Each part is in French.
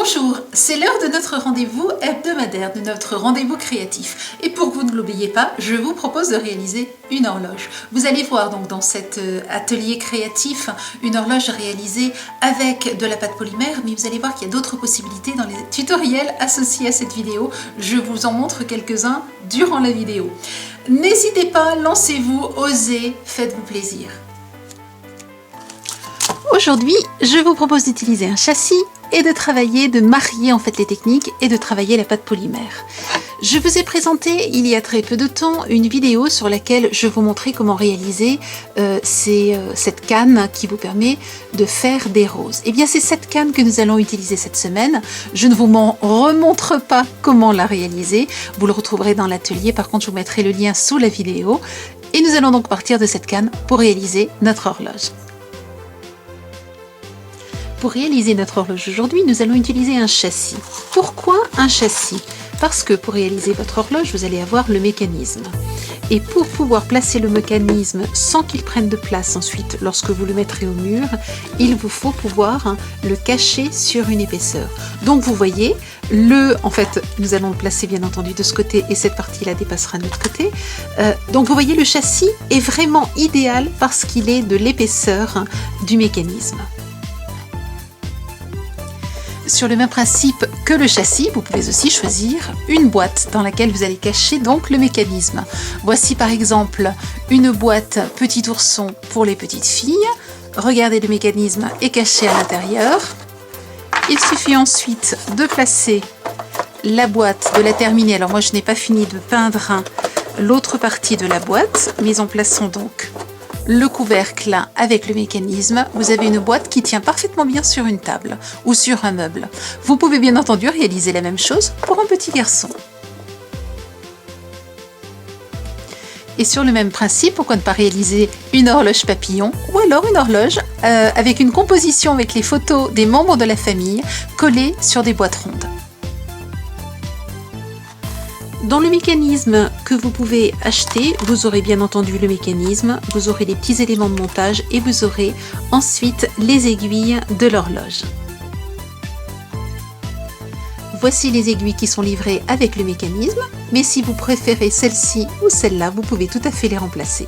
Bonjour, c'est l'heure de notre rendez-vous hebdomadaire, de notre rendez-vous créatif. Et pour que vous ne l'oubliez pas, je vous propose de réaliser une horloge. Vous allez voir donc dans cet atelier créatif une horloge réalisée avec de la pâte polymère, mais vous allez voir qu'il y a d'autres possibilités dans les tutoriels associés à cette vidéo. Je vous en montre quelques-uns durant la vidéo. N'hésitez pas, lancez-vous, osez, faites-vous plaisir. Aujourd'hui, je vous propose d'utiliser un châssis et de travailler, de marier en fait les techniques et de travailler la pâte polymère. Je vous ai présenté il y a très peu de temps une vidéo sur laquelle je vous montrais comment réaliser cette canne qui vous permet de faire des roses. Et bien c'est cette canne que nous allons utiliser cette semaine. Je ne vous remontre pas comment la réaliser, vous le retrouverez dans l'atelier, par contre je vous mettrai le lien sous la vidéo. Et nous allons donc partir de cette canne pour réaliser notre horloge. Pour réaliser notre horloge aujourd'hui, nous allons utiliser un châssis. Pourquoi un châssis? Parce que pour réaliser votre horloge, vous allez avoir le mécanisme. Et pour pouvoir placer le mécanisme sans qu'il prenne de place ensuite, lorsque vous le mettrez au mur, il vous faut pouvoir le cacher sur une épaisseur. Donc vous voyez, en fait, nous allons le placer bien entendu de ce côté et cette partie-là dépassera de l'autre côté. Donc vous voyez, le châssis est vraiment idéal parce qu'il est de l'épaisseur du mécanisme. Sur le même principe que le châssis, vous pouvez aussi choisir une boîte dans laquelle vous allez cacher donc le mécanisme. Voici par exemple une boîte petit ourson pour les petites filles. Regardez, le mécanisme est caché à l'intérieur. Il suffit ensuite de placer la boîte, de la terminer. Alors moi je n'ai pas fini de peindre l'autre partie de la boîte, mais en plaçant donc le couvercle avec le mécanisme, vous avez une boîte qui tient parfaitement bien sur une table ou sur un meuble. Vous pouvez bien entendu réaliser la même chose pour un petit garçon. Et sur le même principe, pourquoi ne pas réaliser une horloge papillon ou alors une horloge avec une composition avec les photos des membres de la famille collées sur des boîtes rondes. Dans le mécanisme que vous pouvez acheter, vous aurez bien entendu le mécanisme, vous aurez les petits éléments de montage et vous aurez ensuite les aiguilles de l'horloge. Voici les aiguilles qui sont livrées avec le mécanisme, mais si vous préférez celle-ci ou celle-là, vous pouvez tout à fait les remplacer.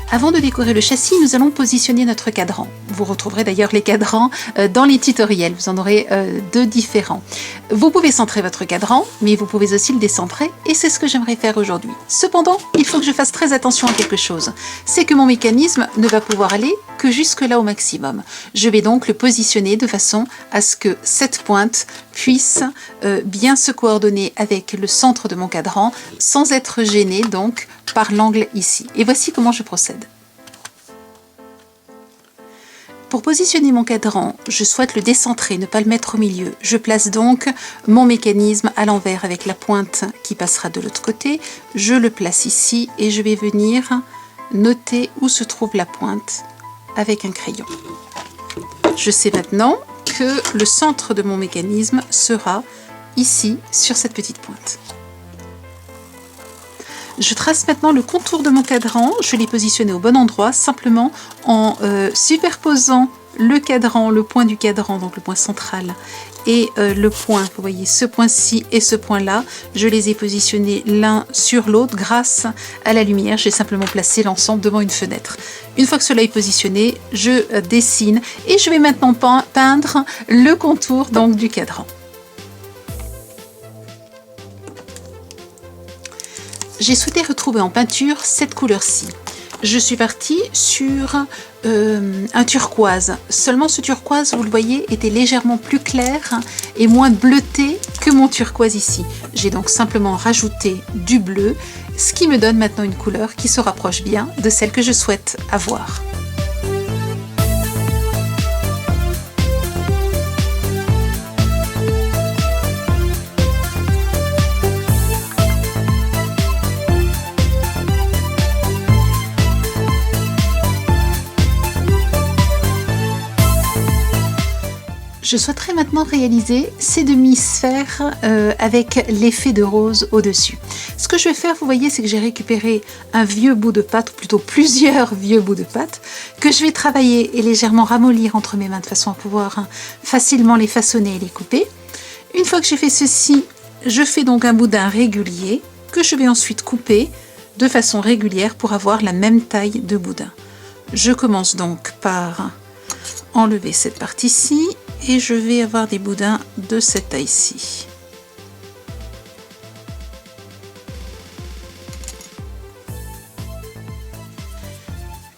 Avant de décorer le châssis, nous allons positionner notre cadran. Vous retrouverez d'ailleurs les cadrans dans les tutoriels, vous en aurez deux différents. Vous pouvez centrer votre cadran, mais vous pouvez aussi le décentrer, et c'est ce que j'aimerais faire aujourd'hui. Cependant, il faut que je fasse très attention à quelque chose, c'est que mon mécanisme ne va pouvoir aller que jusque là au maximum. Je vais donc le positionner de façon à ce que cette pointe puisse bien se coordonner avec le centre de mon cadran, sans être gênée donc par l'angle ici. Et voici comment je procède. Pour positionner mon cadran, je souhaite le décentrer, ne pas le mettre au milieu. Je place donc mon mécanisme à l'envers avec la pointe qui passera de l'autre côté. Je le place ici et je vais venir noter où se trouve la pointe avec un crayon. Je sais maintenant que le centre de mon mécanisme sera ici sur cette petite pointe. Je trace maintenant le contour de mon cadran, je l'ai positionné au bon endroit, simplement en superposant le cadran, le point du cadran, donc le point central, et le point, vous voyez ce point-ci et ce point-là, je les ai positionnés l'un sur l'autre grâce à la lumière, j'ai simplement placé l'ensemble devant une fenêtre. Une fois que cela est positionné, je dessine et je vais maintenant peindre le contour donc du cadran. J'ai souhaité retrouver en peinture cette couleur-ci. Je suis partie sur un turquoise. Seulement ce turquoise, vous le voyez, était légèrement plus clair et moins bleuté que mon turquoise ici. J'ai donc simplement rajouté du bleu, ce qui me donne maintenant une couleur qui se rapproche bien de celle que je souhaite avoir. Je souhaiterais maintenant réaliser ces demi-sphères avec l'effet de rose au-dessus. Ce que je vais faire, vous voyez, c'est que j'ai récupéré un vieux bout de pâte, ou plutôt plusieurs vieux bouts de pâte, que je vais travailler et légèrement ramollir entre mes mains de façon à pouvoir facilement les façonner et les couper. Une fois que j'ai fait ceci, je fais donc un boudin régulier que je vais ensuite couper de façon régulière pour avoir la même taille de boudin. Je commence donc par enlever cette partie-ci et je vais avoir des boudins de cette taille-ci.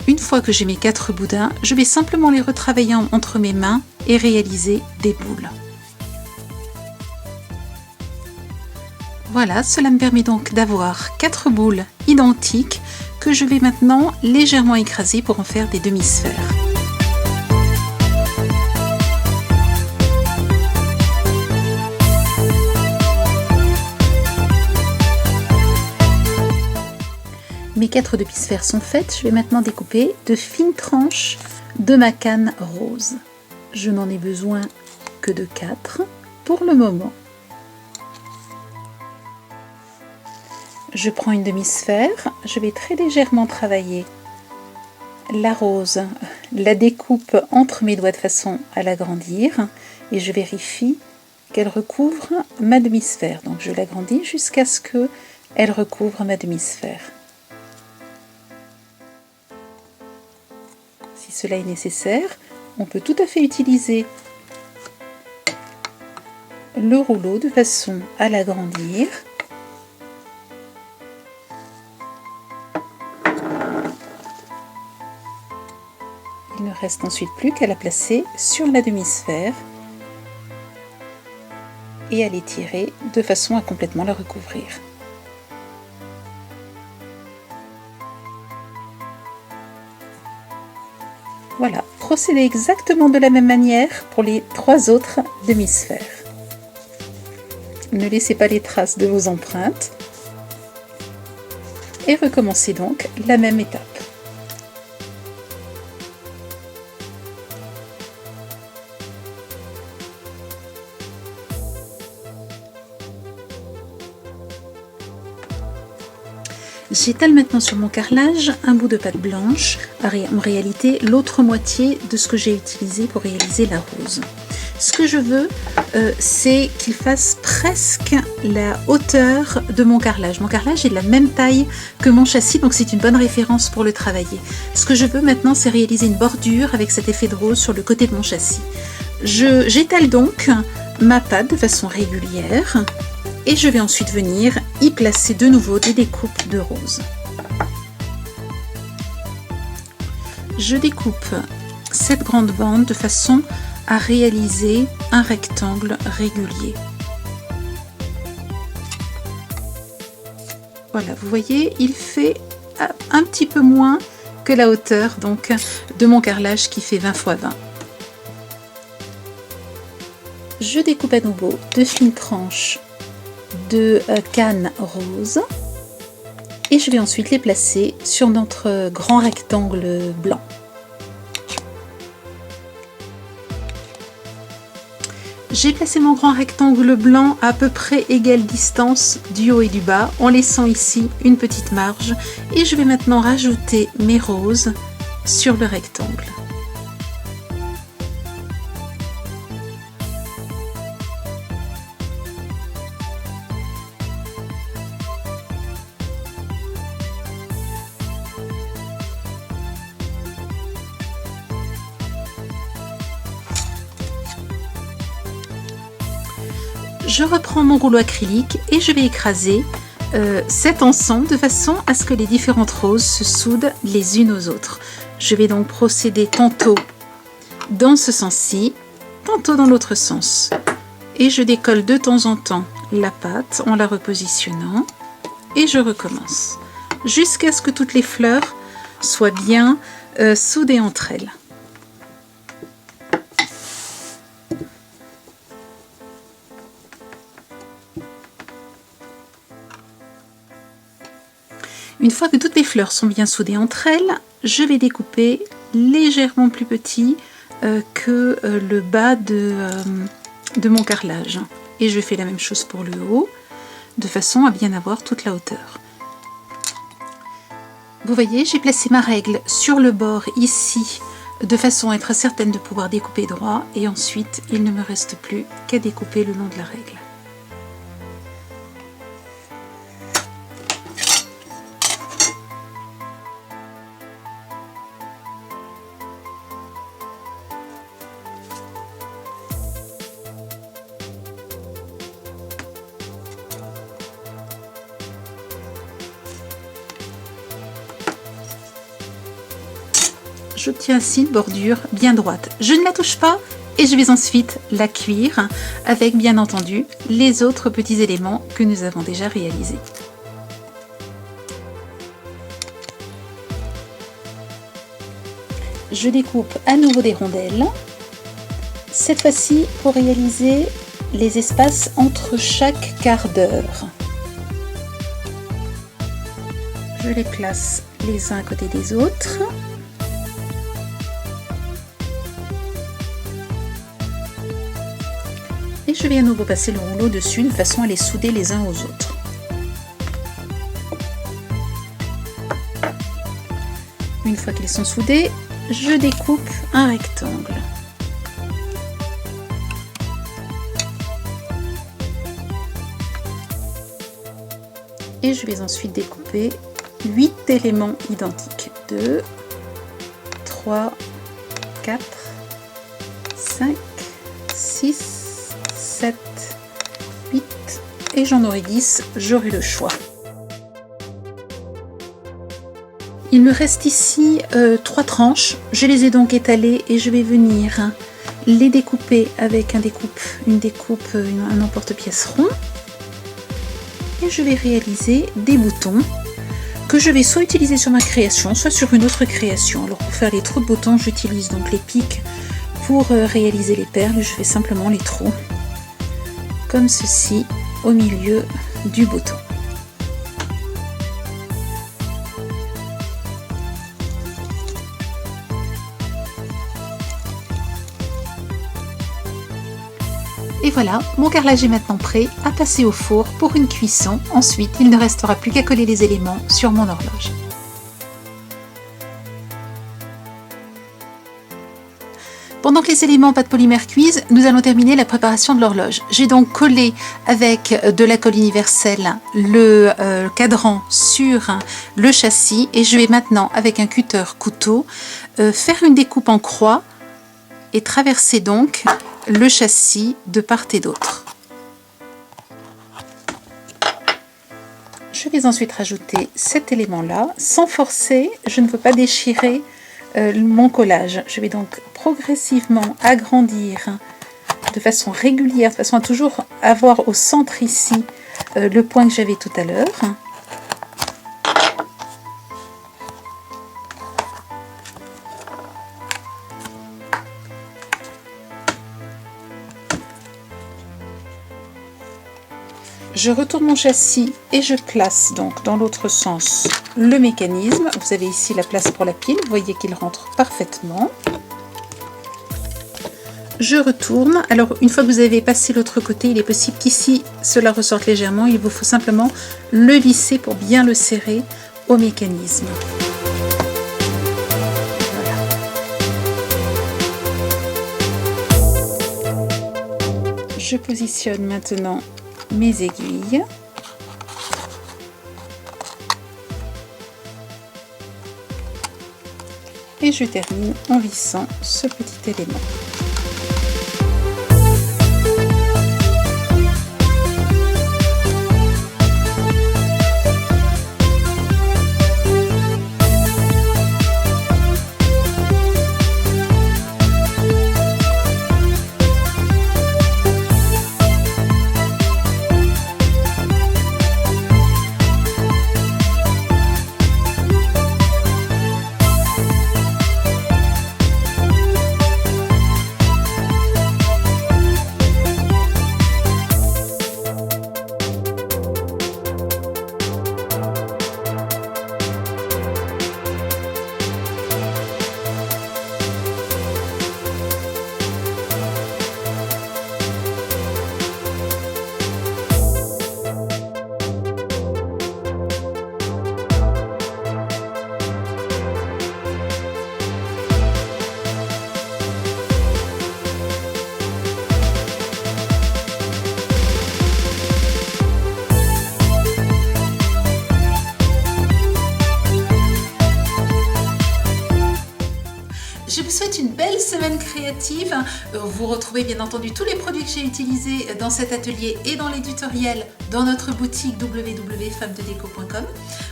Une fois que j'ai mes 4 boudins, je vais simplement les retravailler entre mes mains et réaliser des boules. Voilà, cela me permet donc d'avoir 4 boules identiques que je vais maintenant légèrement écraser pour en faire des demi-sphères. Mes 4 demi-sphères sont faites, je vais maintenant découper de fines tranches de ma canne rose. Je n'en ai besoin que de 4 pour le moment. Je prends une demi-sphère, je vais très légèrement travailler la rose, la découpe entre mes doigts de façon à l'agrandir et je vérifie qu'elle recouvre ma demi-sphère. Donc je l'agrandis jusqu'à ce qu'elle recouvre ma demi-sphère. Si cela est nécessaire, on peut tout à fait utiliser le rouleau de façon à l'agrandir. Il ne reste ensuite plus qu'à la placer sur la demi-sphère et à l'étirer de façon à complètement la recouvrir. Voilà, procédez exactement de la même manière pour les 3 autres demi-sphères. Ne laissez pas les traces de vos empreintes et recommencez donc la même étape. J'étale maintenant sur mon carrelage un bout de pâte blanche, en réalité l'autre moitié de ce que j'ai utilisé pour réaliser la rose. Ce que je veux, c'est qu'il fasse presque la hauteur de mon carrelage. Mon carrelage est de la même taille que mon châssis, donc c'est une bonne référence pour le travailler. Ce que je veux maintenant, c'est réaliser une bordure avec cet effet de rose sur le côté de mon châssis. J'étale donc ma pâte de façon régulière. Et je vais ensuite venir y placer de nouveau des découpes de rose. Je découpe cette grande bande de façon à réaliser un rectangle régulier. Voilà, vous voyez, il fait un petit peu moins que la hauteur donc, de mon carrelage qui fait 20 x 20. Je découpe à nouveau de fines tranches de canne rose et je vais ensuite les placer sur notre grand rectangle blanc. J'ai placé mon grand rectangle blanc à peu près égale distance du haut et du bas en laissant ici une petite marge et je vais maintenant rajouter mes roses sur le rectangle. Je reprends mon rouleau acrylique et je vais écraser cet ensemble de façon à ce que les différentes roses se soudent les unes aux autres. Je vais donc procéder tantôt dans ce sens-ci, tantôt dans l'autre sens. Et je décolle de temps en temps la pâte en la repositionnant et je recommence jusqu'à ce que toutes les fleurs soient bien soudées entre elles. Une fois que toutes les fleurs sont bien soudées entre elles, je vais découper légèrement plus petit que le bas de mon carrelage. Et je fais la même chose pour le haut, de façon à bien avoir toute la hauteur. Vous voyez, j'ai placé ma règle sur le bord ici, de façon à être certaine de pouvoir découper droit, et ensuite il ne me reste plus qu'à découper le long de la règle. J'obtiens ainsi une bordure bien droite. Je ne la touche pas et je vais ensuite la cuire avec bien entendu les autres petits éléments que nous avons déjà réalisés. Je découpe à nouveau des rondelles, cette fois-ci pour réaliser les espaces entre chaque quart d'heure. Je les place les uns à côté des autres. Et je vais à nouveau passer le rouleau dessus de façon à les souder les uns aux autres. Une fois qu'ils sont soudés, je découpe un rectangle. Et je vais ensuite découper 8 éléments identiques. 2, 3, 4, 5, 6, 7, 8 et j'en aurai 10, j'aurai le choix. Il me reste ici 3 tranches, je les ai donc étalées et je vais venir les découper avec un emporte-pièce rond. Et je vais réaliser des boutons que je vais soit utiliser sur ma création, soit sur une autre création. Alors pour faire les trous de boutons, j'utilise donc les pics pour réaliser les perles. Je fais simplement les trous comme ceci au milieu du bouton. Et voilà, mon carrelage est maintenant prêt à passer au four pour une cuisson. Ensuite, il ne restera plus qu'à coller les éléments sur mon horloge. Pendant que les éléments pâte polymère cuisent, nous allons terminer la préparation de l'horloge. J'ai donc collé avec de la colle universelle le cadran sur le châssis et je vais maintenant, avec un cutter couteau, faire une découpe en croix et traverser donc le châssis de part et d'autre. Je vais ensuite rajouter cet élément-là. Sans forcer, je ne veux pas déchirer mon collage. Je vais donc progressivement agrandir de façon régulière, de façon à toujours avoir au centre ici le point que j'avais tout à l'heure. Je retourne mon châssis et je place donc dans l'autre sens le mécanisme. Vous avez ici la place pour la pile, vous voyez qu'il rentre parfaitement. Je retourne. Alors une fois que vous avez passé l'autre côté, il est possible qu'ici cela ressorte légèrement. Il vous faut simplement le lisser pour bien le serrer au mécanisme. Voilà. Je positionne maintenant mes aiguilles. Et je termine en vissant ce petit élément. Je vous souhaite une belle semaine créative. Vous retrouvez bien entendu tous les produits que j'ai utilisés dans cet atelier et dans les tutoriels dans notre boutique www.femmededeco.com.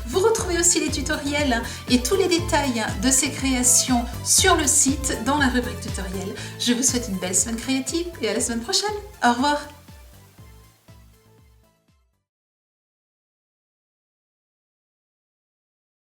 Vous retrouvez aussi les tutoriels et tous les détails de ces créations sur le site dans la rubrique tutoriel. Je vous souhaite une belle semaine créative et à la semaine prochaine. Au revoir.